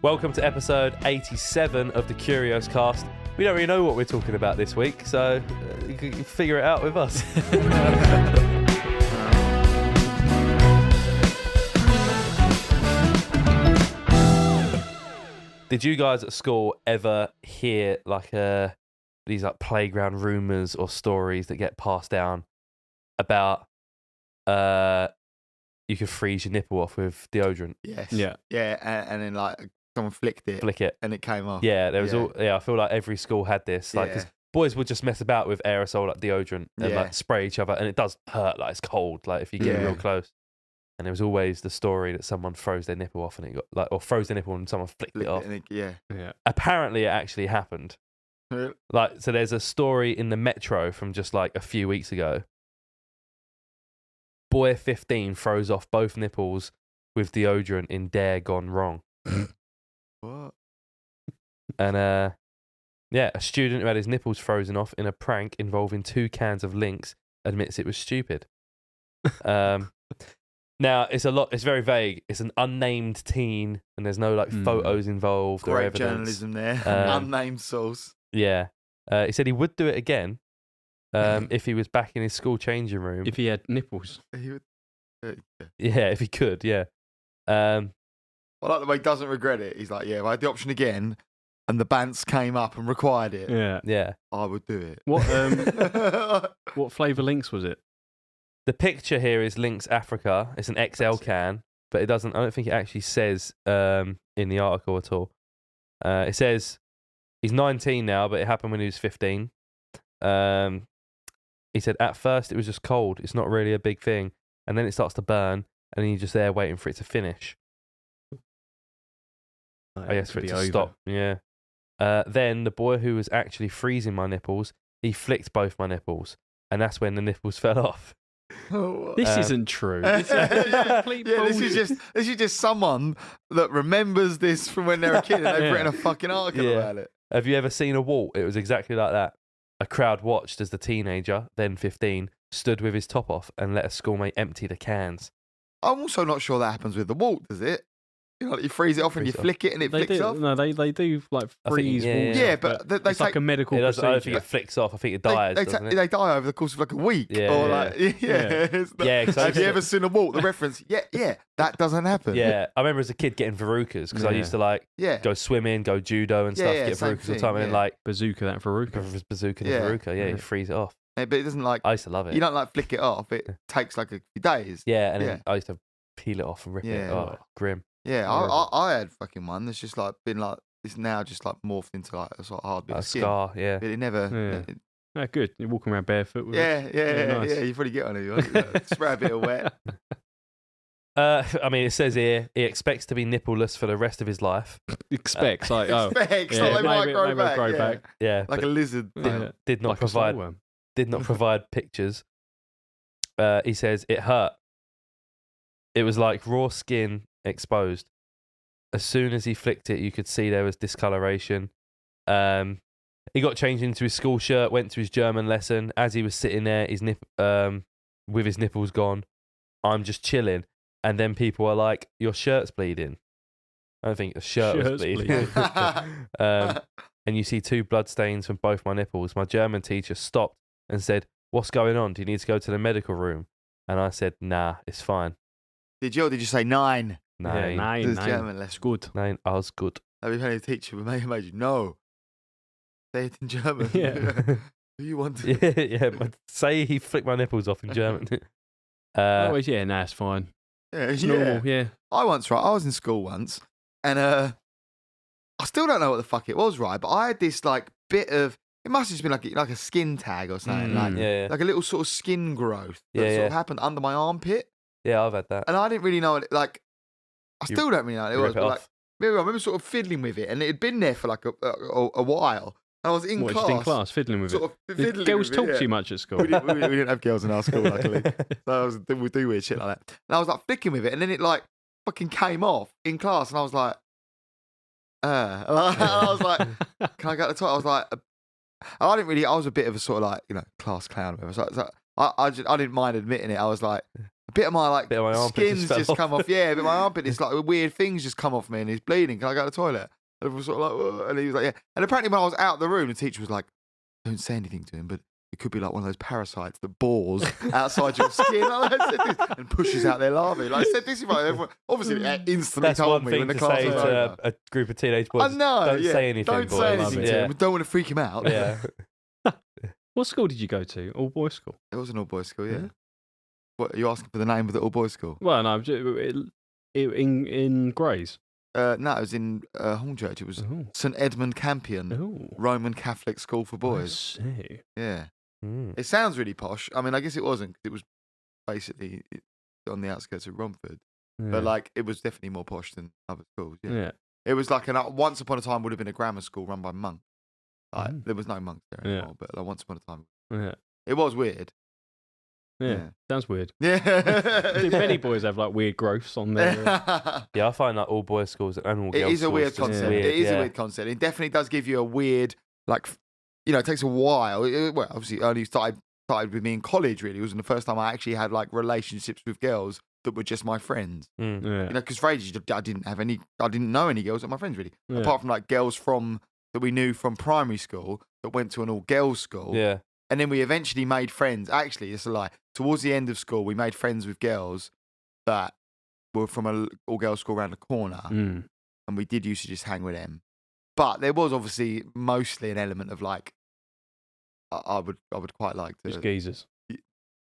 Welcome to episode 87 of the Curios Cast. We don't really know what we're talking about this week, so you can figure it out with us. Did you guys at school ever hear these playground rumours or stories that get passed down about you could freeze your nipple off with deodorant? Yes. Yeah. Yeah, and then someone flick it and it came off. Yeah, there was I feel like every school had this. Because boys would just mess about with aerosol deodorant and spray each other, and it does hurt. It's cold. If you get real close. And there was always the story that someone froze their nipple off and it got or froze their nipple and someone flicked it off. Yeah. Apparently, it actually happened. So there's a story in the Metro from just a few weeks ago. Boy 15 froze off both nipples with deodorant in Dare Gone Wrong. What? And a student who had his nipples frozen off in a prank involving 2 cans of Lynx admits it was stupid. Now it's very vague. It's an unnamed teen, and there's no photos involved or evidence. Great journalism there. Unnamed source. Yeah, he said he would do it again if he was back in his school changing room. If he had nipples. He would. Yeah, if he could. Yeah. I like the way he doesn't regret it. He's like, if I had the option again, and the Bants came up and required it. Yeah. I would do it. What flavour Lynx was it? The picture here is Lynx Africa. It's an XL can, but I don't think it actually says in the article at all. It says he's 19 now, but it happened when he was 15. He said at first it was just cold. It's not really a big thing. And then it starts to burn, and then you're just there waiting for it to finish. I guess for it to stop. Yeah. Then the boy who was actually freezing my nipples, he flicked both my nipples, and that's when the nipples fell off. This isn't true. This is just someone that remembers this from when they're a kid and they've written a fucking article about it. Have you ever seen a walt? It was exactly like that. A crowd watched as the teenager, then 15, stood with his top off and let a schoolmate empty the cans. I'm also not sure that happens with the walt, does it? You freeze it off and you flick it and it flicks off? No, they do freeze walls. Yeah, but they it's like a medical procedure. I don't think it flicks off. I think it dies, doesn't it? They die over the course of a week. Yeah. Have you ever seen a walt? The reference, that doesn't happen. Yeah, I remember as a kid getting verrucas because I used to go swimming, go judo and stuff, get verrucas all the time. And then bazooka that verruca. Bazooka the verruca, you freeze it off. Yeah, but it doesn't I used to love it. You don't flick it off. It takes a few days. Yeah, and then I used to peel it off and rip it. Oh, grim. Yeah, I had fucking one that's just been it's now just morphed into a sort of hard bit of skin. Scar, yeah. But it never. Yeah. Good. You're walking around barefoot with it. Nice. Yeah. You probably get on it. Spray a bit of wet. It says here he expects to be nippleless for the rest of his life. Expects, they might grow back. Yeah, like a lizard. Did not provide pictures. He says it hurt. It was like raw skin exposed. As soon as he flicked it, you could see there was discoloration. He got changed into his school shirt, went to his German lesson. As he was sitting there, with his nipples gone, I'm just chilling. And then people are like, your shirt's bleeding. I don't think the shirt was bleeding. And you see 2 blood stains from both my nipples. My German teacher stopped and said, what's going on? Do you need to go to the medical room? And I said, nah, it's fine. Did you say 9? 9. Yeah, 9. This German lesson. Good. 9. I was good. Have you had a teacher who made you no? Say it in German. Yeah. Who you want to? Yeah. But say he flicked my nipples off in German. It's fine. Yeah, it's normal. Yeah. I was in school once, and I still don't know what the fuck it was, right? But I had this bit of. It must have just been like a skin tag or something, like a little sort of skin growth that sort of happened under my armpit. Yeah, I've had that. And I didn't really know it. I still don't really know what it was. But I remember sort of fiddling with it, and it had been there for a while. And I was in class. Just in class, fiddling with it. Did girls talk too much at school? We didn't have girls in our school, luckily. So we do weird shit like that. And I was flicking with it, and then it fucking came off in class, and I was like, and I was like, can I go to the toilet? I was like, I was a bit of a sort of class clown. So I didn't mind admitting it. I was like, bit of my armpit skin's just come off. Yeah, a bit of my armpit. It's like weird things just come off me, and he's bleeding. Can I go to the toilet? And I was sort of like, whoa. And he was like, yeah. And apparently, when I was out of the room, the teacher was like, "Don't say anything to him, but it could be like one of those parasites that bores outside your skin." And pushes out their larvae. Like I said this, everyone obviously instantly told me when the class was over. A group of teenage boys. I know. Don't say anything. Don't say anything to him. We don't want to freak him out. Yeah. What school did you go to? All boys school. It was an all boys school. Yeah. What are you asking for the name of the all boys school? Well, no, in Grays. No, it was in Hornchurch. It was St Edmund Campion Roman Catholic School for Boys. I see. Yeah. It sounds really posh. I mean, I guess it wasn't, because it was basically on the outskirts of Romford. Yeah. But like, it was definitely more posh than other schools. Yeah. It was like once upon a time would have been a grammar school run by monks. Like, there was no monks there anymore, but like once upon a time, it was weird. Yeah, sounds weird. Yeah, many boys have like weird growths on there. Yeah, I find like all boys schools and all girls. It is a schools weird concept. Weird, it is a weird concept. It definitely does give you a weird, like, it takes a while. Well, obviously, only started with me in college. Really, it wasn't the first time I actually had like relationships with girls that were just my friends. Because for ages I didn't know any girls that were my friends really, apart from like girls that we knew from primary school that went to an all girls school. Yeah. And then we eventually made friends. Actually, it's a lie. Towards the end of school, we made friends with girls that were from an all-girls school around the corner. And we did used to just hang with them. But there was obviously mostly an element of like, I would quite like to... Just geezers.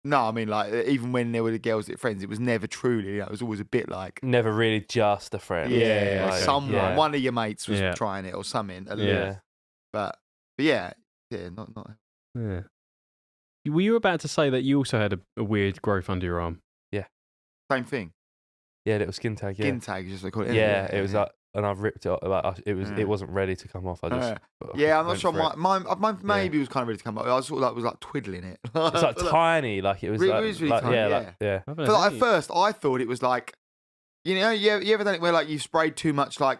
No, I mean, like, even when there were the girls that were friends, it was never truly, it was always a bit like... Never really just a friend. Yeah, like, someone, one of your mates was trying it or something. Yeah. But yeah, not... Yeah. Were you about to say that you also had a weird growth under your arm? Yeah. Same thing. Yeah, little skin tag. Yeah. Skin tag, just they call it. Yeah, it was like, and I've ripped it off. Like, it wasn't ready to come off. I just. I'm not sure. Mine maybe was kind of ready to come off. I sort of was like twiddling it. It's like tiny, like it was. It was really tiny. Yeah. But like, at first, I thought it was like, you ever done it where like you sprayed too much like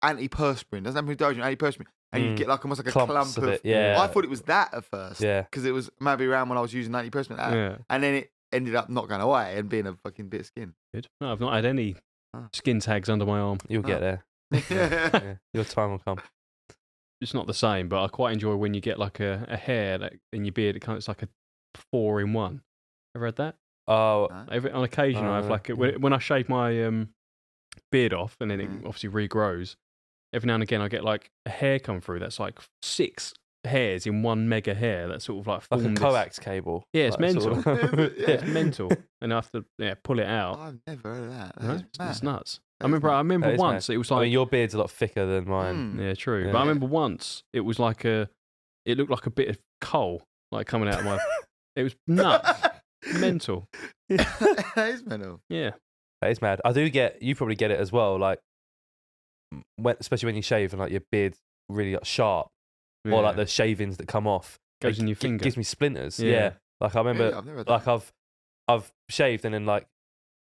antiperspirant? Doesn't have to be deodorant, antiperspirant. And you get like almost like a clump of it. Yeah. I thought it was that at first. Yeah. Because it was maybe around when I was using antiperspirant. And then it ended up not going away and being a fucking bit of skin. Good. No, I've not had any skin tags under my arm. You'll get there. Yeah. Your time will come. It's not the same, but I quite enjoy when you get like a hair in your beard. It's like a 4-in-1. Ever had that? Oh. On occasion, I have like when I shave my beard off, and then it obviously regrows. Every now and again, I get like a hair come through that's like 6 hairs in one mega hair. That's sort of like a coax cable. Yeah, it's like mental. It's mental, and I have to pull it out. I've never heard of that. No, it's nuts. I remember once it was like your beard's a lot thicker than mine. Yeah, true. Yeah. But I remember once it was like it looked like a bit of coal like coming out of my. It was nuts, mental. That is mental. Yeah, that is mad. I do get. You probably get it as well. Like. Especially when you shave and like your beard's really like, sharp, or like the shavings that come off goes in your finger. Gives me splinters. Yeah. Like I remember, like I've shaved and then like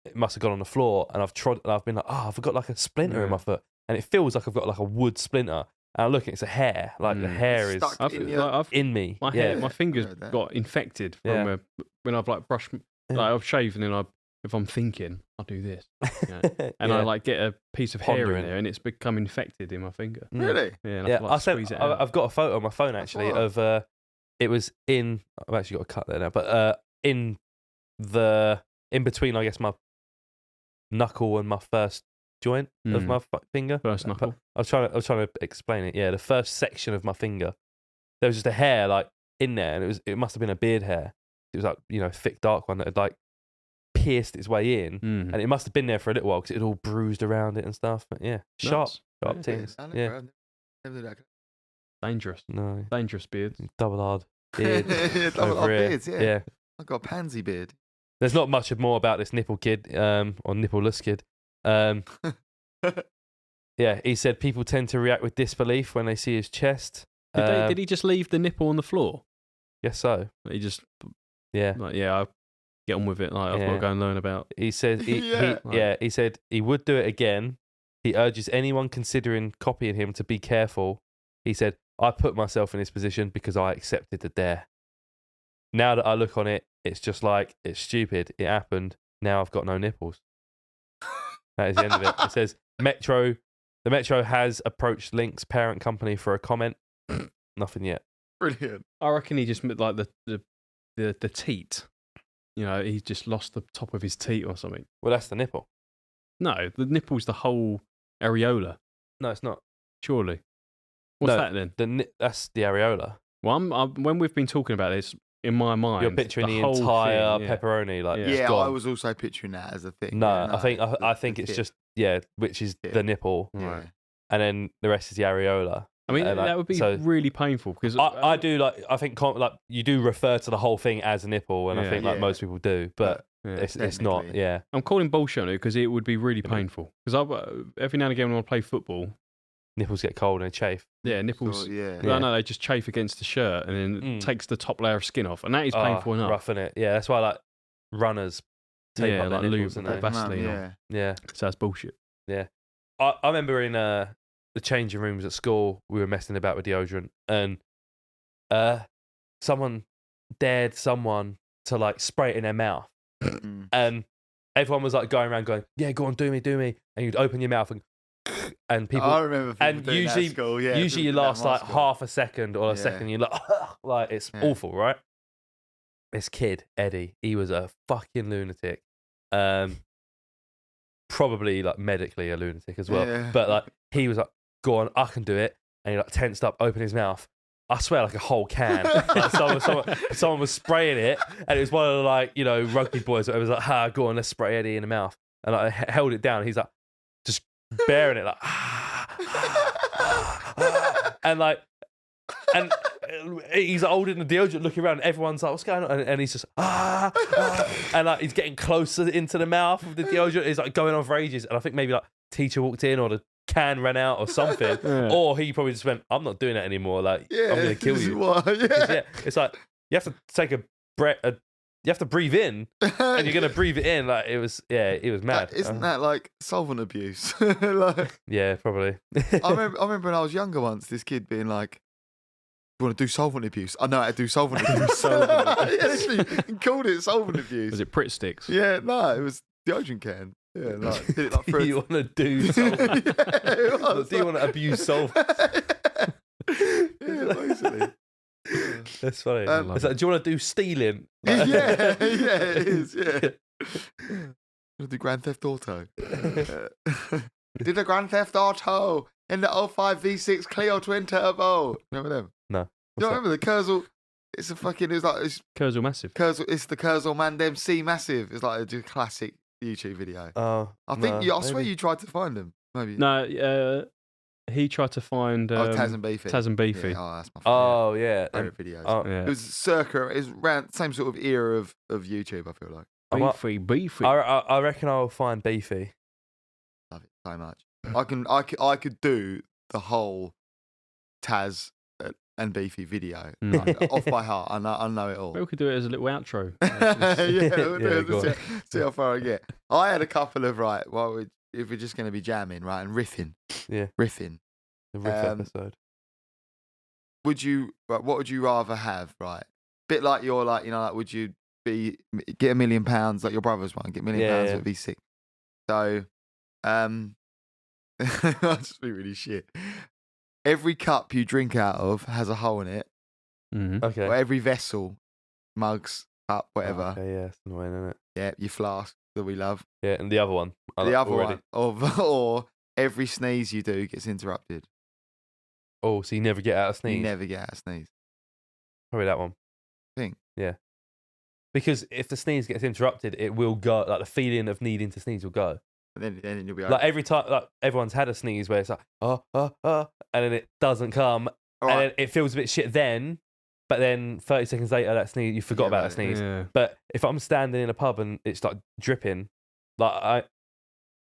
it must have gone on the floor and I've been like, I've got like a splinter in my foot and it feels like I've got like a wood splinter. And I look, it's a hair. Like the hair is in me. My hair, my fingers got infected from when I've like brushed. Like I've shaved and then if I'm thinking, I'll do this, and I like get a piece of hair in there, and it's become infected in my finger. Really? Yeah. I've got a photo on my phone actually of it was in. I've actually got a cut there now, but in between, I guess my knuckle and my first joint of my finger. First knuckle. I was trying to explain it. Yeah, the first section of my finger. There was just a hair like in there, and it must have been a beard hair. It was like thick dark one that had like pierced its way in, and it must have been there for a little while because it had all bruised around it and stuff. But yeah, sharp things. Yeah, dangerous. No, dangerous beards. Double hard beard. Double hard beards. Yeah. I've got a pansy beard. There's not much more about this nipple kid, or nipple-less kid. Yeah, he said people tend to react with disbelief when they see his chest. Did he just leave the nipple on the floor? Guess so. He just I'll get on with it. Like, I've got to go and learn about. He said he said he would do it again. He urges anyone considering copying him to be careful. He said, I put myself in this position because I accepted the dare. Now that I look on it, it's just like, it's stupid. It happened. Now I've got no nipples. That is the end of it. It says the Metro has approached Link's parent company for a comment. Nothing yet. Brilliant. I reckon he just like the teat. You know, he just lost the top of his teat or something. Well, that's the nipple. No, the nipple's the whole areola. No, it's not. Surely. What's that then? That's the areola. Well, when we've been talking about this, in my mind, you're picturing the whole entire thing, pepperoni. Like, I was also picturing that as a thing. No, I think it's just which is the nipple, right? And then the rest is the areola. I mean, that would be really painful because I do like. I think like you do refer to the whole thing as a nipple, and I think like most people do, but it's not. Yeah, I'm calling bullshit on it because it would be really painful. Because every now and again when I play football, nipples get cold and they chafe. Yeah, nipples. I know they just chafe against the shirt, and then it takes the top layer of skin off, and that is painful enough. Rough, innit? Yeah, that's why like runners tape up like their nipples lube, and Vaseline. Yeah, so that's bullshit. Yeah, I remember in the changing rooms at school, we were messing about with deodorant, and someone dared someone to like spray it in their mouth, and everyone was like going around going, "Yeah, go on, do me," and you'd open your mouth and people. I remember people and doing usually, that at school. usually you last like half a second or a second. You're like it's awful, right? This kid Eddie, he was a fucking lunatic, probably like medically a lunatic as well, but like he was like, "Go on, I can do it," and he like tensed up, opened his mouth. I swear, like a whole can. Like someone was spraying it, and it was one of the like rugby boys. It was like, "Go on, let's spray Eddie in the mouth," and I held it down. He's like just bearing it, like, and he's holding the deodorant, looking around. And everyone's like, "What's going on?" And he's just and like he's getting closer into the mouth of the deodorant. He's like going on for ages, and I think maybe like teacher walked in or the can ran out or something, or he probably just went, "I'm not doing that anymore. Like, I'm gonna kill you." It's like you have to take a breath. You have to breathe in, and you're gonna breathe it in. Like it was mad. Isn't that like solvent abuse? Like, yeah, probably. I remember when I was younger once, this kid being like, "You want to do solvent abuse?" I know how to do solvent abuse. Literally, he called it solvent abuse. Was it Pritt sticks? Yeah, no, it was deodorant can. Yeah, like did it like for you want to do solvent? Do you want to abuse solvent? Yeah, basically. That's funny. It's like, do you want to do stealing? Like, yeah, it is. Yeah. Do Grand Theft Auto. Did the Grand Theft Auto in the 05 V6 Clio Twin Turbo? Remember them? No. You don't remember the Kurzel? It's Kurzel Massive. It's the Kurzel Mandem C Massive. It's like a classic YouTube video. I swear you tried to find them. Maybe. No, he tried to find Taz and Beefy. Taz and Beefy. Yeah, that's my favorite videos. Yeah. It was around the same sort of era of YouTube, I feel like. Beefy. I reckon I'll find Beefy. Love it so much. I could do the whole Taz and Beefy video off by heart. I know it all. We could do it as a little outro. See how far I get. I had a couple of if we're just going to be jamming, right, and riffing. Yeah. Riffing. The riff episode. What would you rather have, right? Bit like you're like, would you get £1 million like your brother's one, get £1 million would be sick. So, I'll just be really shit. Every cup you drink out of has a hole in it. Mm-hmm. Okay. Or every vessel, mugs, cup, whatever. Okay, yeah, it's annoying, isn't it? Yeah, your flask that we love. Yeah, and the other one. Or every sneeze you do gets interrupted. Oh, so you never get out of sneeze? You never get out of sneeze. Probably that one. Think. Yeah. Because if the sneeze gets interrupted, it will go, like the feeling of needing to sneeze will go. And then you'll be like every time, like everyone's had a sneeze where it's like, and then it doesn't come, and then it feels a bit shit then, but then 30 seconds later, that sneeze, you forgot about that sneeze. Yeah. But if I'm standing in a pub and it's like dripping, it's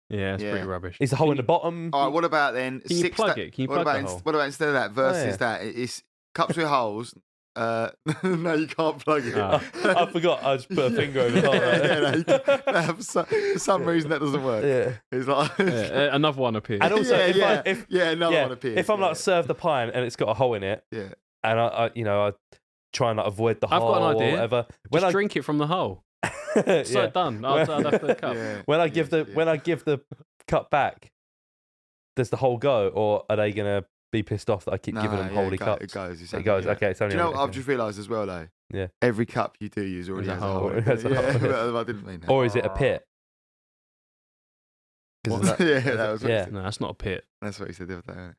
pretty rubbish. Is the hole in the bottom? All right, what about then? Can you plug it? Can you plug the hole? What about instead of that versus that? It's cups with holes. No, you can't plug it. I forgot. I just put a finger over the hole. For some reason that doesn't work. Yeah, it's like another one appears. And also, another one appears. If I'm like served the pint and it's got a hole in it, and I try and like avoid the hole. I've got an idea. Or whatever. Just drink it from the hole. So done. I'd have the cup. When I give the cup back, does the hole go, or are they gonna be pissed off that I keep giving them holy cups? It goes. It goes. Okay, it's only. Do you know what I've just realised as well, though? Yeah. Every cup you do use already has a hole. I didn't mean that. Or is it a pit? No, that's not a pit. That's what he said the other day.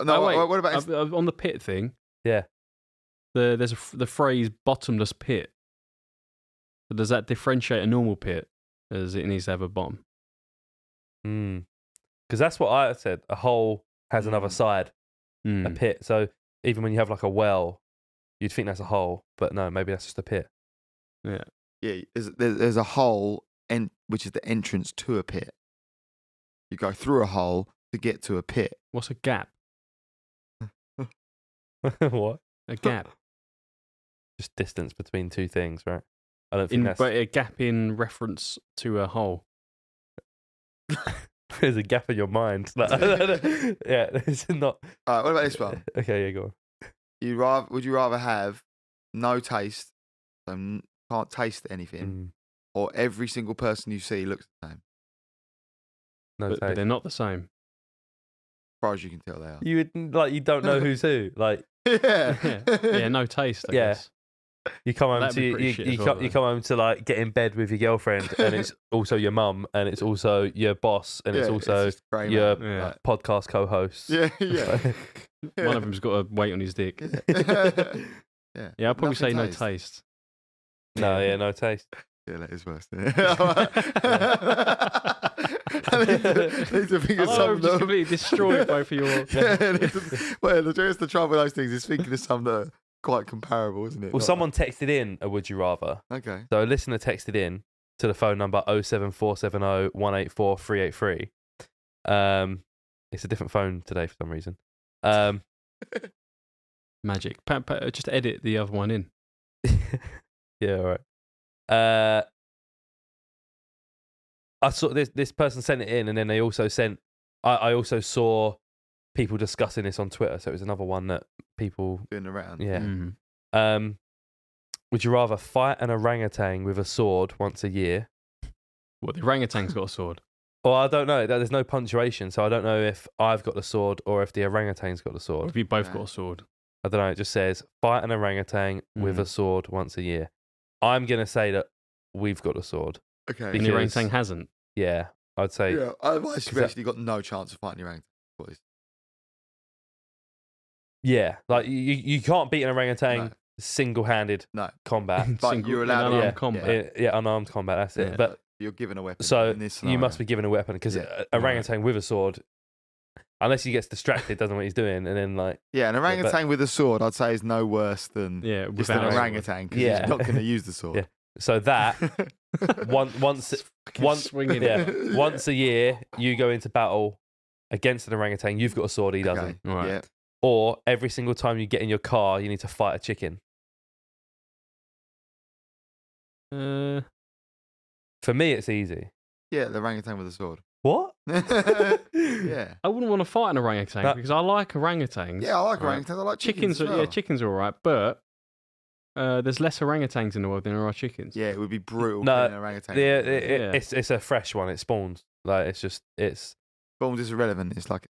No, what about on the pit thing? Yeah. There's the phrase bottomless pit. But does that differentiate a normal pit as it needs to have a bottom? Because that's what I said. A hole has another side, a pit. So even when you have like a well, you'd think that's a hole, but no, maybe that's just a pit. Yeah. Yeah. There's a hole, which is the entrance to a pit. You go through a hole to get to a pit. What's a gap? What? A gap. Just distance between two things, right? I don't think But a gap in reference to a hole. There's a gap in your mind. Yeah, it's not. All right, what about this one? Okay, yeah, go on. Would you rather have no taste, so can't taste anything, or every single person you see looks the same? But they're not the same. As far as you can tell, they are. You don't know who's who. Like, yeah, no taste. I guess. You come home you come home to like get in bed with your girlfriend, and it's also your mum, and it's also your boss, and it's also your podcast co-host. Yeah. One of them's got a weight on his dick. Yeah, I'd probably say no taste. No taste. Yeah, that is worse. I need to think of some just completely destroyed both of your. Well, the trouble with those things is thinking of some that are quite comparable, isn't it? Well, someone texted in a would you rather. Okay. So a listener texted in to the phone number 07470 184 383. It's a different phone today for some reason. Magic. Just edit the other one in. Yeah, all right. I saw this person sent it in, and then they also sent. I also saw people discussing this on Twitter, so it was another one that people doing around. Yeah. Mm-hmm. Would you rather fight an orangutan with a sword once a year? What, the orangutan's got a sword? Well, I don't know. There's no punctuation, so I don't know if I've got the sword or if the orangutan's got the sword. Or if you both got a sword. I don't know. It just says fight an orangutan with a sword once a year. I'm gonna say that we've got a sword. Okay. And the orangutan hasn't. Yeah, I'd say. Yeah, otherwise you've actually got no chance of fighting the orangutan. Yeah, like you can't beat an orangutan single-handed combat. But you're allowed unarmed combat. Yeah, unarmed combat. That's it. But you're given a weapon. So in this scenario. you must be given a weapon because orangutan with a sword, unless he gets distracted, doesn't know what he's doing, and then like an orangutan with a sword, I'd say is no worse than just an orangutan because he's not going to use the sword. Yeah. So that once a year you go into battle against an orangutan, you've got a sword, he doesn't. Right. Yeah. Or every single time you get in your car, you need to fight a chicken. For me, it's easy. Yeah, the orangutan with a sword. What? Yeah. I wouldn't want to fight an orangutan because I like orangutans. Yeah, I like orangutans. I like chickens. Yeah, chickens are all right, but there's less orangutans in the world than there are chickens. Yeah, it would be brutal. No, an orangutan. It's a fresh one. It spawns. Like it's spawns is irrelevant. It's like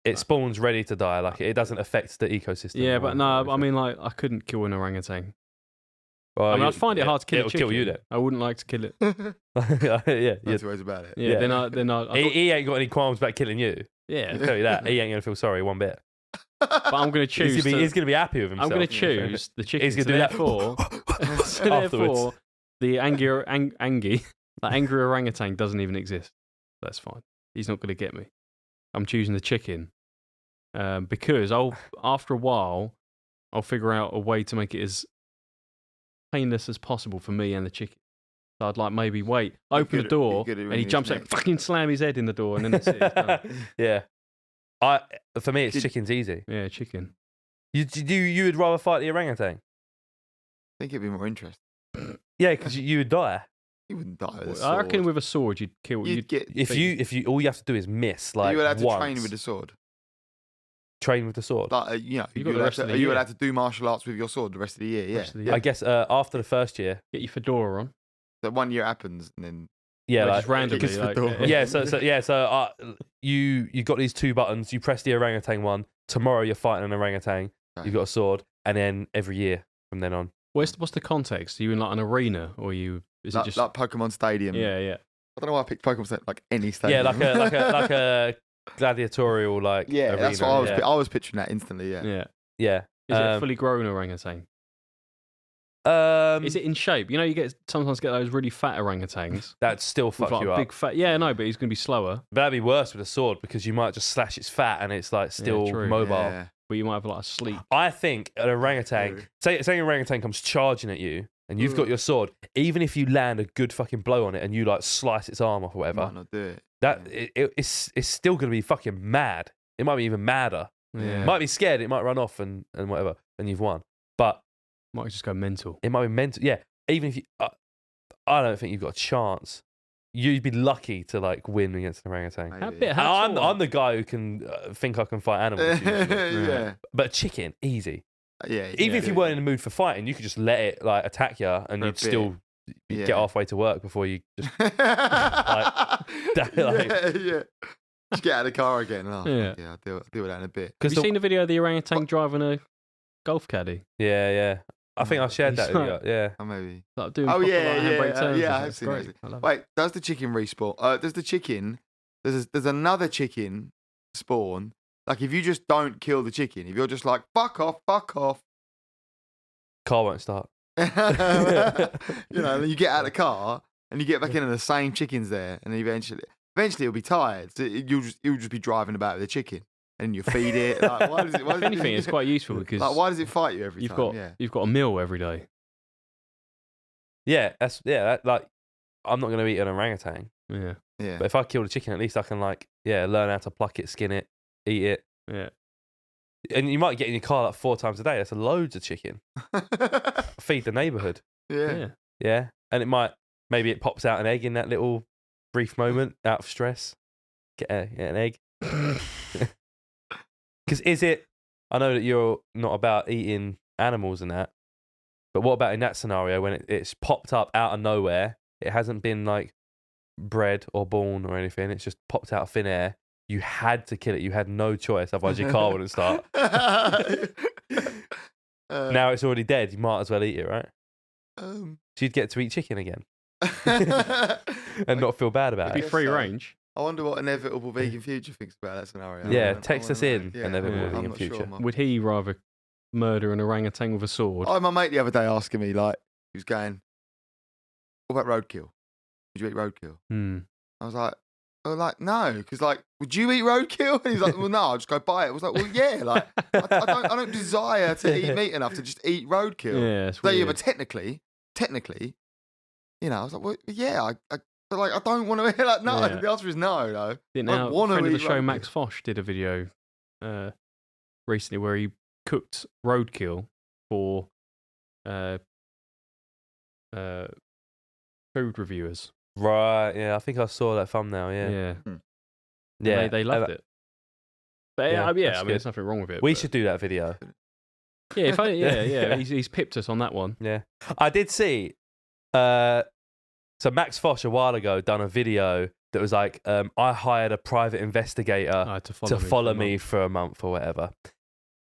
it spawns ready to die. Like it doesn't affect the ecosystem. Yeah, but no, I mean, like I couldn't kill an orangutan. Well, I'd find it hard to kill a chicken. It'll kill you then. I wouldn't like to kill it. No two ways about it. Yeah, then he ain't got any qualms about killing you. Yeah, I'll tell you that. He ain't gonna feel sorry one bit. But I'm going to choose. He's going to be happy with himself. I'm going to choose the chicken. He's going to do therefore, that. so therefore, the angry orangutan doesn't even exist. That's fine. He's not going to get me. I'm choosing the chicken because after a while, I'll figure out a way to make it as painless as possible for me and the chicken. So I'd like maybe open the door, and he jumps out, fucking slam his head in the door, and then that's it. It's done. Yeah. For me, it's chicken's easy. Yeah, chicken. You would rather fight the orangutan? I think it'd be more interesting. Yeah, because you would die. You wouldn't die with a sword. I reckon with a sword you'd kill. You'd get if you all you have to do is miss. Like you would have to once. train with the sword. Train with the sword. Like, you would have to do martial arts with your sword the rest of the year. Yeah. I guess after the first year, get your fedora on. So 1 year happens, and then yeah, like just randomly. So you got these 2 buttons. You press the orangutan one. Tomorrow you're fighting an orangutan. Okay. You've got a sword, and then every year from then on. What's the context? Are you in like an arena, or is it just like Pokemon Stadium? Yeah. I don't know why I picked Pokemon Stadium, like any stadium. Yeah, like a gladiatorial like. Yeah, arena. that's what I was picturing that instantly. Yeah. Yeah. Is it a fully grown orangutan? Is it in shape? You know, you sometimes get those really fat orangutans. That'd still fuck like you up. Big fat. Yeah, no, but he's going to be slower. But that'd be worse with a sword because you might just slash its fat and it's like still mobile. Yeah. But you might have like a sleep. I think an orangutan, say an orangutan comes charging at you and you've got your sword, even if you land a good fucking blow on it and you like slice its arm off or whatever, Might not do it. It's still going to be fucking mad. It might be even madder. Yeah. It might be scared. It might run off and whatever, and you've won. But Might just go mental. it might be mental. Yeah, even if you, I don't think you've got a chance. You'd be lucky to like win against an orangutan. I'm the guy who can think I can fight animals. Usually. Yeah. But a chicken, easy. Yeah. Even if you weren't in the mood for fighting, you could just let it like attack you, and For a you'd still Yeah. get halfway to work before you just. Yeah. Just get out of the car again. Oh, Yeah. I'll deal with that in a bit. Have you seen the video of the orangutan driving a golf caddy? Yeah. I think I shared that He's video. Yeah. Oh, maybe. Like doing Oh, proper, yeah, like, handbrake turns. yeah, and I've stuff. seen It's that. great. I love it. Wait, does the chicken respawn? Does the chicken? There's another chicken spawn. Like if you just don't kill the chicken, if you're just like fuck off, Car won't start. you know, then you get out of the car and you get back in and the same chicken's there, and eventually it'll be tired. So you'll just be driving about with the chicken, and you feed it. Like, why does it? If anything, it's quite useful because like, why does it fight you every time? You've got a meal every day. Yeah, like I'm not gonna eat an orangutan, Yeah. but if I kill the chicken, at least I can like learn how to pluck it, skin it, eat it. Yeah. And you might get in your car like 4 times a day. That's loads of chicken. Feed the neighbourhood. Yeah. Yeah, and maybe it pops out an egg in that little brief moment out of stress. Get an egg. Because I know that you're not about eating animals and that, but what about in that scenario when it's popped up out of nowhere? It hasn't been like bred or born or anything. It's just popped out of thin air. You had to kill it. You had no choice, otherwise your car wouldn't start. Now it's already dead. You might as well eat it, right? So you'd get to eat chicken again and not feel bad about It'd be it. free range. I wonder what Inevitable Vegan Future thinks about that scenario. Yeah, text us in Yeah, Inevitable I'm Vegan not Future. sure, Would he rather murder an orangutan with a sword? My mate the other day asking me, like, he was going, what about roadkill? Would you eat roadkill? I was like, no, because like, would you eat roadkill? And he's like, well, no, I'll just go buy it. I was like, well, yeah, like, I don't desire to eat meat enough to just eat roadkill. Yeah, it's So, yeah, weird. but technically, you know, I was like, well, yeah, but like, I don't want to eat. Like, no, Yeah. the answer is no. Didn't I our want to friend of the eat show, roadkill. Max Fosh, did a video recently where he cooked roadkill for food reviewers. Right, yeah, I think I saw that thumbnail, yeah. Yeah. Yeah. They loved it. But Yeah, I mean, that's there's nothing wrong with it. We but- should do that video. Yeah, if I, yeah. He's pipped us on that one. Yeah. I did see, so Max Fosh a while ago done a video that was like, I hired a private investigator To follow me for a month or whatever.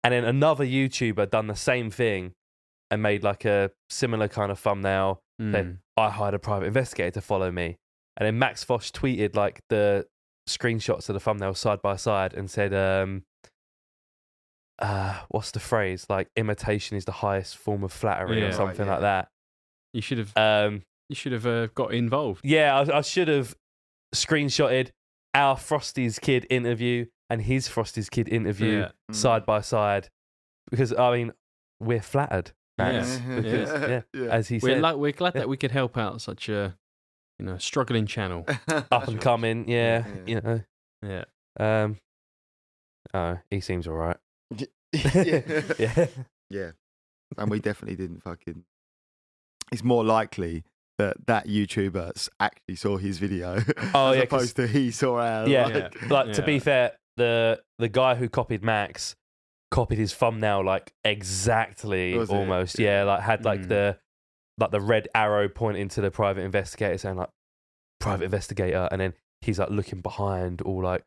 And then another YouTuber done the same thing and made like a similar kind of thumbnail. Then I hired a private investigator to follow me. And then Max Fosh tweeted like the screenshots of the thumbnail side by side and said, what's the phrase? Like imitation is the highest form of flattery or Yeah. something Right, like that. You should have. You should have got involved. Yeah, I should have screenshotted our Frosty's Kid interview and his Frosty's Kid interview Yeah. side by side, because I mean we're flattered, Max, Yeah. because, Yeah. as he said, We're glad that we could help out such a struggling channel. up and coming, Yeah. you know. Yeah. Oh, he seems all right. yeah. Yeah. And we definitely didn't fucking. It's more likely that YouTuber actually saw his video Oh, as yeah, 'cause- opposed to he saw ours. Yeah, Like, like to Yeah. be fair, the guy who copied Max copied his thumbnail like exactly, Was it? almost. Yeah. Yeah, like had like Mm. like the red arrow pointing to the private investigator, saying like private investigator, and then he's like looking behind, all like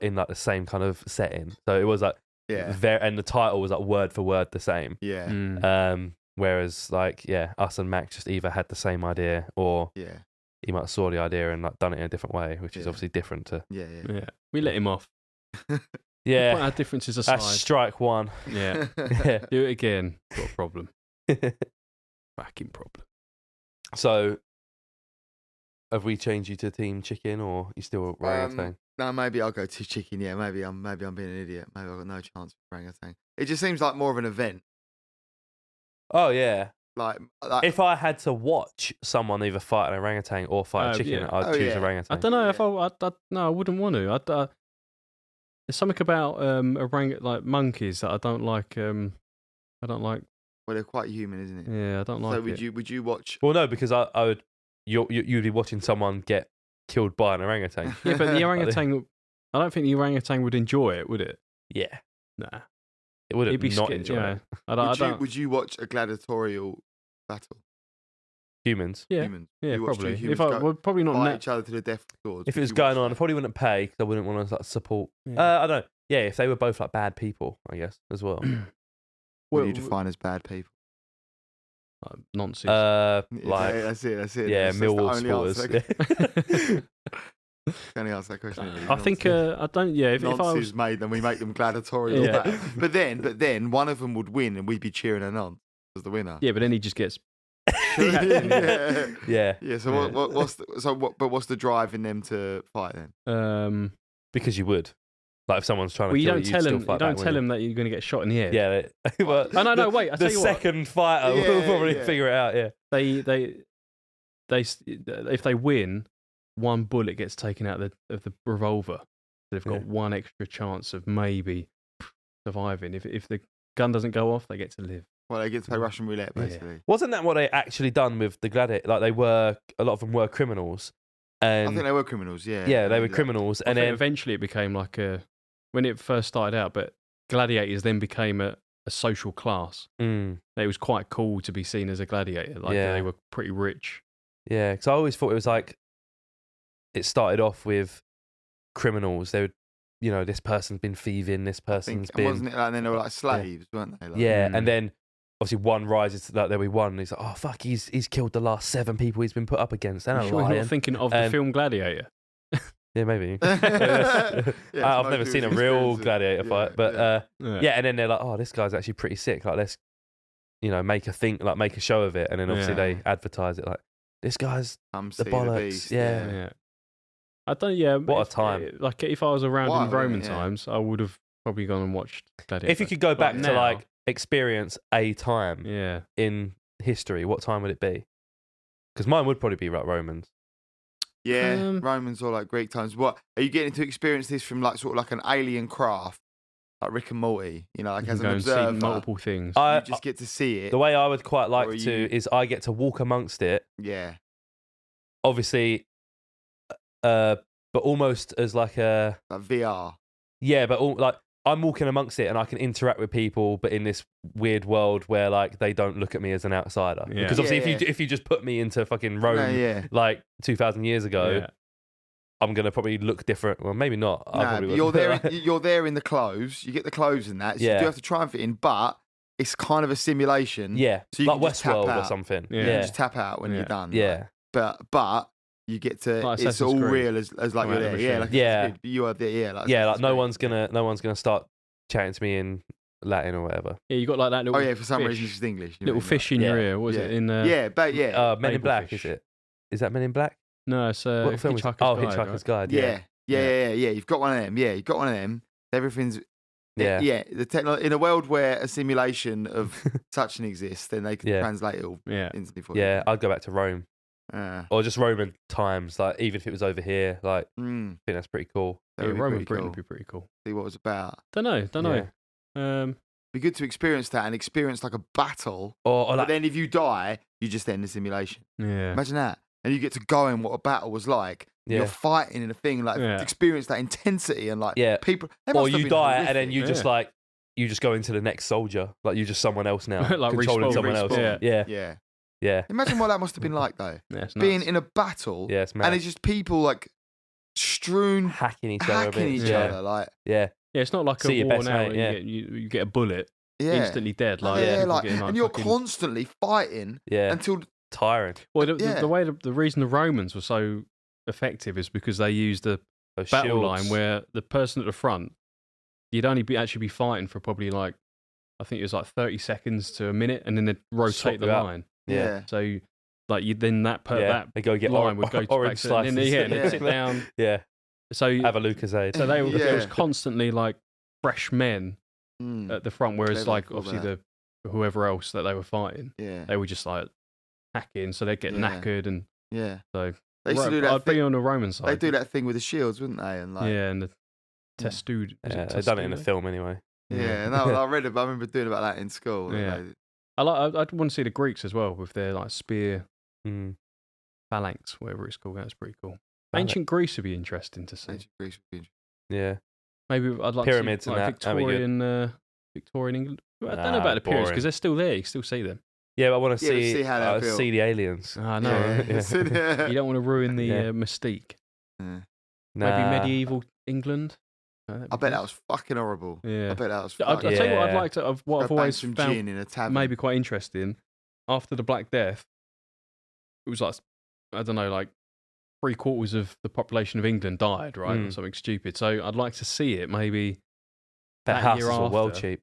in like the same kind of setting. So it was like and the title was like word for word the same. Yeah. Whereas like us and Max just either had the same idea or he might have saw the idea and like done it in a different way, which is obviously different to. Yeah. We let him off. Yeah. Put our differences aside. That's strike one. Yeah. Do it again. Got a problem. Fucking problem. So, have we changed you to Team Chicken, or you still orangutan? No, maybe I'll go to chicken. Yeah, maybe I'm being an idiot. Maybe I've got no chance for orangutan. It just seems like more of an event. Oh yeah. Like if I had to watch someone either fight an orangutan or fight a chicken, I'd choose orangutan. I don't know if I wouldn't want to. There's something about like monkeys that I don't like. I don't like. Well, they're quite human, isn't it? Yeah, I don't like. So would you watch? Well, no, because I would. You'd be watching someone get killed by an orangutan. Yeah, but the orangutan. I don't think the orangutan would enjoy it, would it? Yeah. Nah. It would not enjoy it. Would you watch a gladiatorial battle? Humans? Yeah. Humans. Yeah, probably. Probably not fight each other to the death swords. If it was going on, I probably wouldn't pay because I wouldn't want to like, support. I don't know. Yeah, if they were both like bad people, I guess, as well. What do you define as bad people? Nonsense. Like that's it. Yeah, Millwall supporters. Can I answer that question? I think I don't. Yeah, if nonce I was is made, then we make them gladiatorial. Yeah. But then one of them would win, and we'd be cheering a nonce as the winner. Yeah, but then he just gets. Yeah. So what's the drive in them to fight then? Because you would. Like if someone's trying to you kill don't tell him. You don't tell him that you're going to get shot in the head. Yeah. Well, no. Wait. The second fighter will probably figure it out. Yeah. They if they win, one bullet gets taken out of the revolver. So they've got one extra chance of maybe surviving. If the gun doesn't go off, they get to live. Well, they get to play Russian roulette, basically. Yeah. Wasn't that what they actually done with the gladiator? Like a lot of them were criminals. And I think they were criminals. Yeah. Yeah, they were criminals, and then eventually it became like when it first started out, but gladiators then became a social class. It was quite cool to be seen as a gladiator. Like they were pretty rich. Yeah, because I always thought it was like it started off with criminals. They would, this person's been thieving, this person's been. Wasn't it like then they were like slaves, weren't they? Like, and then obviously one rises to that. There'll be one. And he's like, oh fuck, he's killed the last 7 people he's been put up against. I'm sure you're not thinking of the film Gladiator. Yeah, maybe. I've never seen a real gladiator fight, but and then they're like, oh, this guy's actually pretty sick. Like, let's make a show of it, and then obviously they advertise it like this guy's the bollocks. Yeah. I don't. Yeah, what a time! Like if I was around in Roman times, I would have probably gone and watched Gladiator. If you could go back to like experience a time, in history, what time would it be? Because mine would probably be like Romans. Yeah, Romans or like Greek times. What are you getting to experience this from? Like sort of like an alien craft, like Rick and Morty. Like as an observer, multiple things. You just get to see it. The way I would quite like is I get to walk amongst it. Yeah. Obviously, but almost as like a VR. Yeah, but like I'm walking amongst it and I can interact with people, but in this weird world where like they don't look at me as an outsider. Yeah. Because obviously, if you just put me into fucking Rome, like 2,000 years ago, I'm gonna probably look different. Well, maybe not. You're there. You're there in the clothes. You get the clothes and that. So you do have to try and fit in, but it's kind of a simulation. Yeah, so you like can just tap Westworld out. or something. Yeah, you just tap out when you're done. Yeah, but you get to. Like it's all real as like you're there. Yeah, you are there. Like no one's gonna start chatting to me in Latin or whatever. Yeah, you got like that little. Oh yeah, for some fish. reason it's just English. Little fish in your ear. What was it in? Men in Black. Fish. Is it? Is that Men in Black? No, it's Hitchhiker's Guide. Yeah. You've got one of them. Everything's. Yeah. The in a world where a simulation of such an exists, then they can translate it all instantly for you. Yeah, I'd go back to Rome. Or just Roman times, like even if it was over here, like I think that's pretty cool. Roman Britain would be pretty cool. See what it was about. Don't know. Be good to experience that and experience like a battle. Or but then if you die, you just end the simulation. Yeah. Imagine that. And you get to go in what a battle was like. Yeah. You're fighting in a thing, like experience that intensity and like people. Or you die and then you just like you just go into the next soldier, like you're just someone else now, like controlling someone else. Yeah. Yeah. Imagine what that must have been like, though. Yeah, it's Being nuts. in a battle, Yeah, it's mad. and it's just people like strewn, hacking each other a bit. each yeah. other, like Yeah. Yeah, it's not like See a your war best now. mate, Where yeah. you get a bullet, yeah, instantly dead. Like, yeah, people like, getting, and you're fucking- constantly fighting Yeah. until Tiring. Well, Yeah. the way the reason the Romans were so effective is because they used a Those battle shields. line where the person at the front, you'd only actually be fighting for probably like, I think it was like 30 seconds to a minute, and then they'd Swap rotate the you out. line. yeah. So like you then that They go get line would go orange back to, slices. and then, yeah, Yeah. they'd sit down. Yeah. So Have a Lucasade. so they were, there was Yeah. constantly like fresh men Mm, at the front, whereas Clever like for obviously that. whoever else that they were fighting, yeah, they were just like hacking, so they'd get Yeah. knackered, and yeah. so They used to do that. I'd be Thing, on the Roman side. they do that thing with the shields, wouldn't they? And like, Yeah, and the testudo. Yeah, they've done it in a film anyway. yeah. No, I read it. I remember doing about that in school. Yeah. Like, I'd want to see the Greeks as well with their like spear Mm. phalanx, whatever it's called. That's pretty cool. Phalanx. Ancient Greece would be interesting to see. ancient Greece would be Yeah. Maybe I'd like Pyramids to see, and like, that, that'd be good. Victorian England. I don't know Nah, about the pyramids boring. because they're still there. You can still see them. Yeah, but I want to Yeah, but see see how they're built. see the aliens. Ah, no, Yeah. you don't want to ruin the Yeah. Mystique. Yeah. Maybe Nah. medieval England. I bet that was fucking horrible. Yeah. I bet that was. I'll Fucking, tell you what I'd Yeah. like to. What Go I've bang always some found gin in a tavern. maybe quite interesting. After the Black Death, it was like, I don't know, like 3/4 of the population of England died, right? Or Mm. something stupid. So I'd like to see it maybe That that houses year were well after. cheap.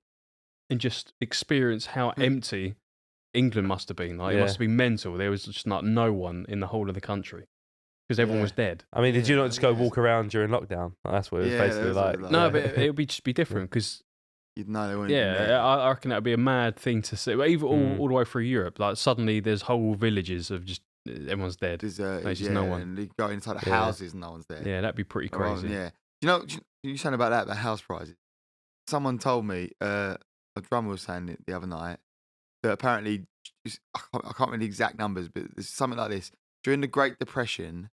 and just experience how empty England must have been. Like, it Yeah. must have been mental. There was just like no one in the whole of the country because everyone Yeah. was dead. I mean, did you Yeah, not just go yes. walk around during lockdown? That's what it was Yeah, basically there was a like. bit like No, that. but it would just be different because, You'd know they weren't. even yeah, there. I reckon that would be a mad thing to see. Even all the way through Europe, like suddenly there's whole villages of just everyone's dead. Deserted, There's just yeah, no one. and you go inside the Yeah. houses and no one's there. Yeah, that'd be pretty Or, crazy. yeah. You saying about that, the house prices? Someone told me, a drummer was saying it the other night, that apparently, I can't remember the exact numbers, but it's something like this. During the Great Depression,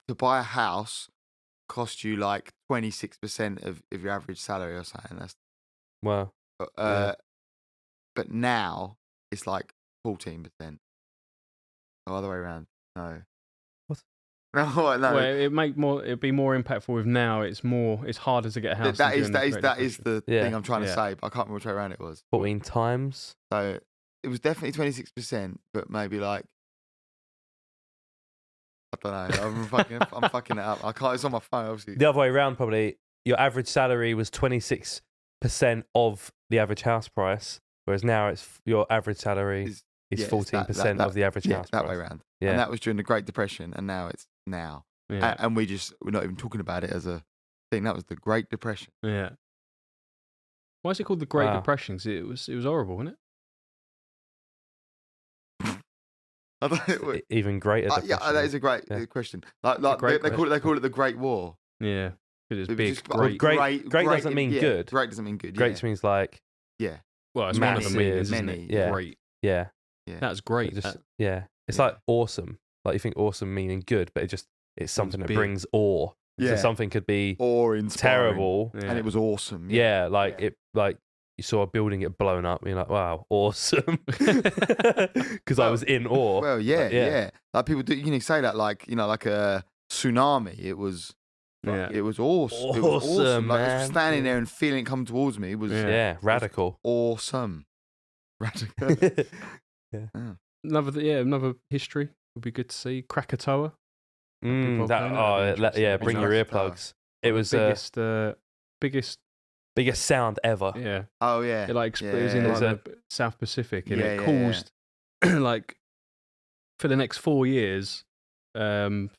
to buy a house cost you like 26% of your average salary or something. That's Well, yeah. But now it's like 14%. The other way around. No. What? No, no. Well, it'd be more impactful with now. It's harder to get a house. That than is during the Great Depression. the Yeah. thing I'm trying to Yeah. say, but I can't remember which way around it was. 14 times. So it was definitely 26%, but maybe like, I don't know. I'm fucking it up. I can't. It's on my phone, obviously. The other way around, probably. Your average salary was 26% of the average house price, whereas now your average salary is Yes, 14% of the average yeah, house that price. way around. Yeah. And that was during the Great Depression, and now it's now. Yeah. And we're not even talking about it as a thing. That was the Great Depression. Yeah. Why is it called the Great Wow. Depression? 'Cause it was horrible, wasn't it? I don't, Even greater. yeah, depression. that is a great Yeah. question. Like great they call it the Great War. Yeah. Because It it's was big, just- great. Great doesn't mean yeah, good. Great doesn't mean good. Great Yeah. just means like, Yeah. Well, it's one of the massive, meanings, isn't many, it? yeah. Great. yeah. That's great. It just, That- yeah. It's Yeah. like awesome. Like you think awesome meaning good, but it's something that big. brings awe. Yeah. So something could be Or inspiring. terrible. yeah. And it was awesome. Yeah, like Yeah. it, like you saw a building get blown up. And you're like, wow, awesome, because I Well- was in awe. Well, yeah, Like, yeah. yeah. Like people do, you can say that, like like a tsunami. It was, Yeah. it was awesome. It was Awesome, awesome. Like man. standing there and feeling it come towards me was yeah, radical. awesome. Radical. Another history would be good to see. Krakatoa. Mm, volcano, that'd be yeah, interesting. bring your Nice. earplugs. It was Biggest, biggest sound ever. yeah. Oh yeah. It like it was in Yeah. like the South Pacific, and Yeah, it yeah, caused like for the next 4 years,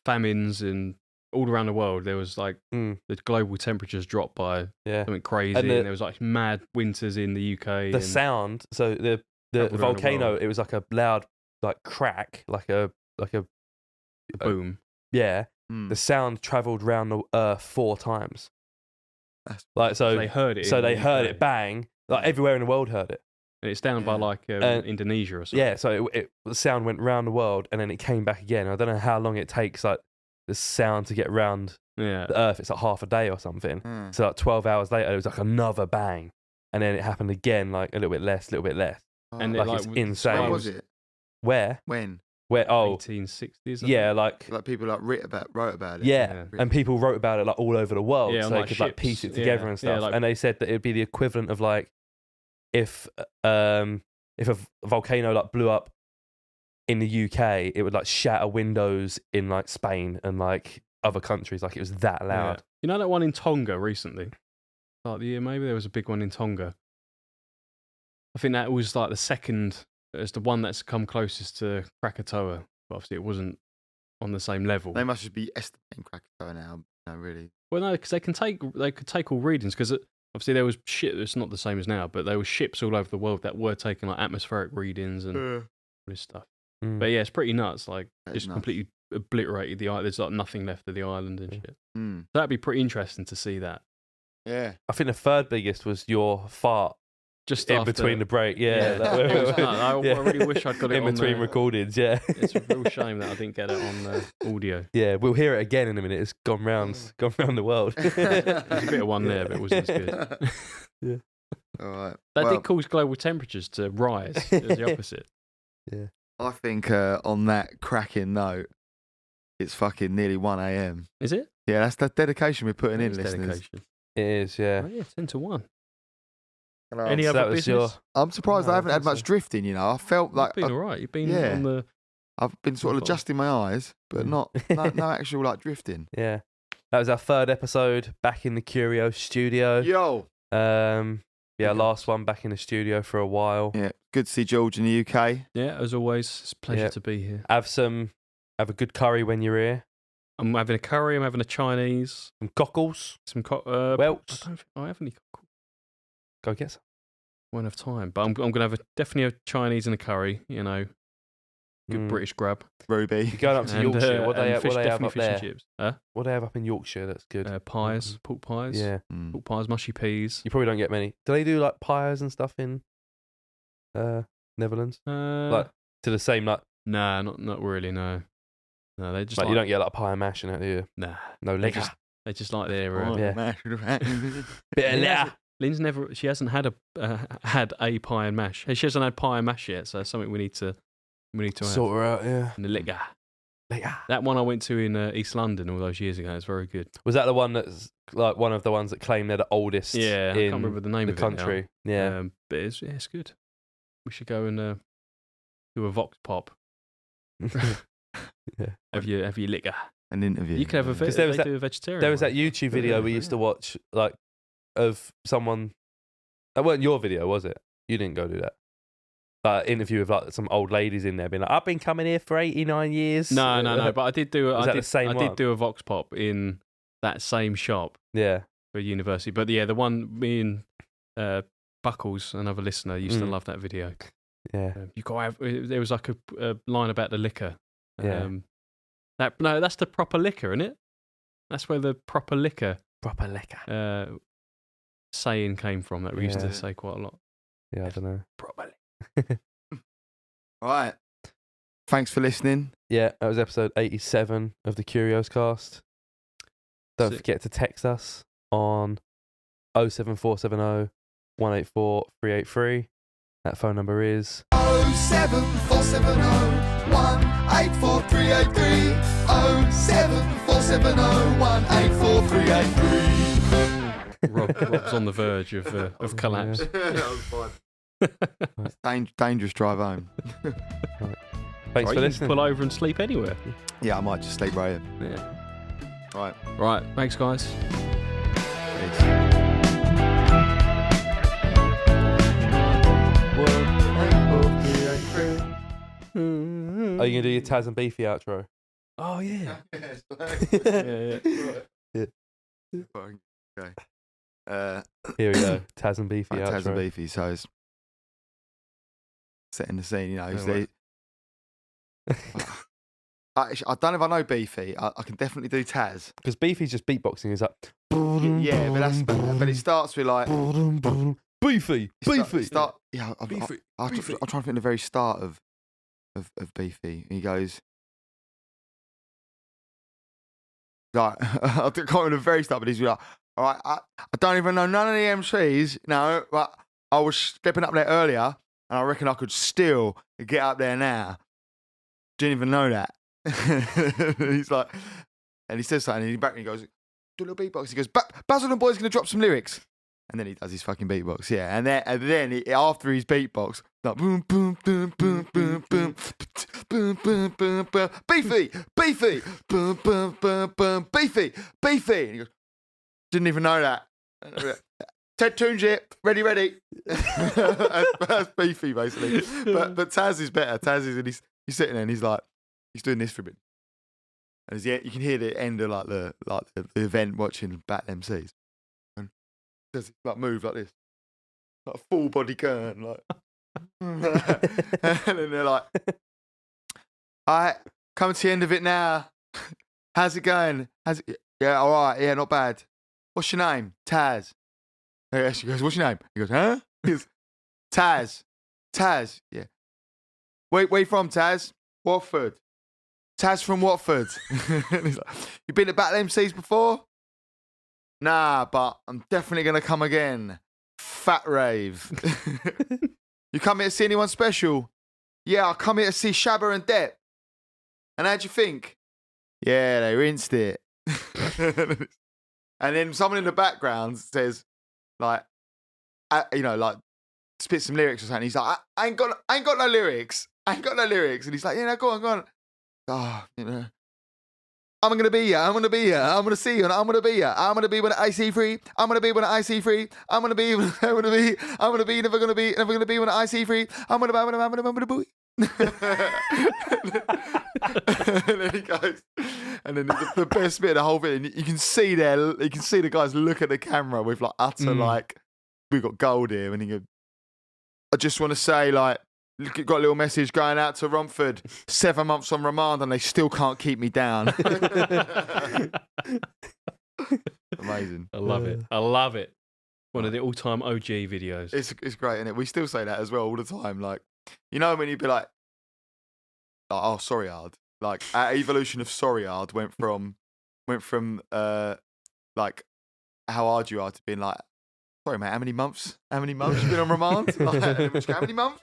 famines and all around the world. There was like Mm, the global temperatures dropped by yeah. something crazy, and, the- there was like mad winters in the UK. The and, sound. So the Traveled around the volcano. world. It was like a loud like crack, like a boom. yeah. Mm. The sound travelled around the earth 4 times. That's- Like So so, they heard it. so in they the heard UK. it bang. Like everywhere in the world heard it. And it's down by Yeah. like Indonesia or something. Yeah, so the sound went round the world and then it came back again. I don't know how long it takes like the sound to get round Yeah. the earth. It's like half a day or something. Mm. So like 12 hours later, it was like another bang. And then it happened again, like a little bit less, And Oh. it, like it's was- insane. Where it was it? Where? When? Where? Oh, 1860s. yeah, like people like wrote about it. yeah, and people wrote about it like all over the world, Yeah, so on, they like, could like ships. piece it together Yeah, and stuff. like- And they said that it'd be the equivalent of like if a volcano like blew up in the UK, it would like shatter windows in like Spain and like other countries. Like it was that loud. Yeah. You know that one in Tonga recently? Like the year maybe there was a big one in Tonga. I think that was like the second. It's the one that's come closest to Krakatoa. But obviously it wasn't on the same level. They must just be estimating Krakatoa now. No, really. Well, no, because they could take all readings because obviously there was shit. It's not the same as now, but there were ships all over the world that were taking like atmospheric readings and all this stuff. Mm. But yeah, it's pretty nuts. Like That is just nuts. completely obliterated the island. There's like nothing left of the island and Yeah. shit. Mm. So that'd be pretty interesting to see that. Yeah. I think the third biggest was your fart Just in after, between the break. Yeah, Yeah. that- It was nuts. I really wish I'd got it in on between the- recordings. Yeah, It's a real shame that I didn't get it on the audio. yeah. We'll hear it again in a minute. It's gone round the world. There's a bit of one there, but it wasn't as good. All right. That Well, did cause global temperatures to rise. It was the opposite. I think on that cracking note, it's fucking nearly 1 a.m. Is it? Yeah, that's the dedication we're putting in, It's listeners. dedication. It is. Yeah. Oh, yeah, 10 to 1. Hello. Any So other that was business? I'm surprised No, I I haven't had think much so. drifting, you know. I felt like You've been all right. You've been yeah. on the... I've been sort of Sort of. adjusting my eyes, but Mm. no actual like drifting. Yeah. That was our third episode back in the Curio studio. Yo. Yeah, Okay. last one back in the studio for a while. Yeah, good to see George in the UK. Yeah, as always, it's a pleasure Yeah. to be here. Have a good curry when you're here. I'm having a curry. I'm having a Chinese. Some cockles. Some Welch. I don't think I have any cockles. Go get some. Won't have time. But I'm going to have definitely a Chinese and a curry, you know. Good Mm. British grab. Ruby. You're going up to And, Yorkshire. What and they fish, have definitely up fish there? and chips. What they have up in Yorkshire? That's good. Pies, pork pies. Yeah. Mm. Pork pies, mushy peas. You probably don't get many. Do they do like pies and stuff in Netherlands? Like to the same like Nah, not really. No, they just you don't get like pie and mash in it, do you? Nah, No they liquor. just like their. Oh, Yeah. mash would have happened. Bit of liquor. Lynn's never. She hasn't had a pie and mash. She hasn't had pie and mash yet. So that's something we need to have. Sort her out, yeah. And the liquor. Liquor. That one I went to in East London all those years ago. It's very good. Was that the one that's like one of the ones that claim they're the oldest Yeah, I in can't remember the name the of it now. country? Yeah. But it's good. We should go and do a vox pop. Yeah. Have your liquor. An interview. You could have a Because there was they do a vegetarian. There was one. that YouTube video we used to watch, like, of someone. That weren't your video, was it? You didn't go do that. Interview with like some old ladies in there, being like, "I've been coming here for 89 years." No. But I did do. Was that the same I one? did do a vox pop in that same shop Yeah. for university. But yeah, the one me and Buckles, another listener, used to Mm. love that video. Yeah. You got to have. There was like a line about the liquor. Yeah. That's the proper liquor, isn't it? That's where the proper liquor Proper liquor. saying came from. That we used Yeah. to say quite a lot. Yeah, I don't know. Proper. All right. Thanks for listening. Yeah, that was episode 87 of the Curios Cast. Don't Sick. forget to text us on 07470 184 383. That phone number is 07470 184 383. 07470 184 383. Rob's on the verge of collapse. That was fun. Dangerous drive home. Thanks Right, for you can listening. pull over and sleep anywhere. Yeah, I might just sleep right here. Yeah. Right. Right. Thanks, guys. Are you going to do your Taz and Beefy outro? Oh yeah. yeah. Yeah. Okay. Here we go. Taz and Beefy Right, outro. Taz and Beefy, so it's setting the scene, you know. Oh, So I don't know if I know Beefy. I can definitely do Taz. Because Beefy's just beatboxing. He's like, Yeah, but it starts with like Beefy, Beefy. Yeah, Beefy, I'm trying to think the very start of Beefy. He goes like I can't remember the very start, but he's like, all right, I don't even know none of the MCs, no, but I was stepping up there earlier, and I reckon I could still get up there now. didn't even know that. He's like, and he says something, and he back and he goes, do a little beatbox. He goes, Basil and Boy's going to drop some lyrics. And then he does his fucking beatbox, yeah. And then he, after his beatbox, like boom, boom, boom, boom, boom, boom, boom, boom, boom, boom, beefy, beefy, boom, boom, boom, boom, beefy, beefy. And he goes, didn't even know that. Ted tunes it, ready. That's beefy, basically. But Taz is better. Taz is, and he's sitting there and he's like, he's doing this for a bit. And you can hear the end of the event watching Battle MCs. And does it like move like this, like a full body turn, like. And then they're like, all right, coming to the end of it now. How's it going? Yeah, all right, yeah, not bad. What's your name? Taz. Yeah, she goes, what's your name? He goes, huh? He goes, Taz, yeah. Where you from, Taz? Watford. Taz from Watford. He's like, you been to Battle MCs before? Nah, but I'm definitely going to come again. Fat rave. You come here to see anyone special? Yeah, I come here to see Shabba and Depp. And how'd you think? Yeah, they rinsed it. And then someone in the background says, like, like, spit some lyrics or something. He's like, I ain't got no lyrics. And he's like, yeah, no, go on. Oh, I'm going to be here. I'm going to see you. I'm going to be here. I'm going to be when I see free. I'm going to be when I see free. I'm going to be, never going to be when I see free. I'm going to be. And then he goes, and then the best bit of the whole thing, you can see the guys look at the camera with like utter like, we've got gold here. And he goes, I just want to say, like, got a little message going out to Romford. 7 months on remand and they still can't keep me down. Amazing. I love it. One of the all-time OG videos. It's great, isn't it? We still say that as well all the time. Like, you know when you'd be like, oh, sorry, hard. Like, our evolution of sorry, hard went from like, how hard you are to being like, sorry, mate, how many months you been on remand? Like, how many months?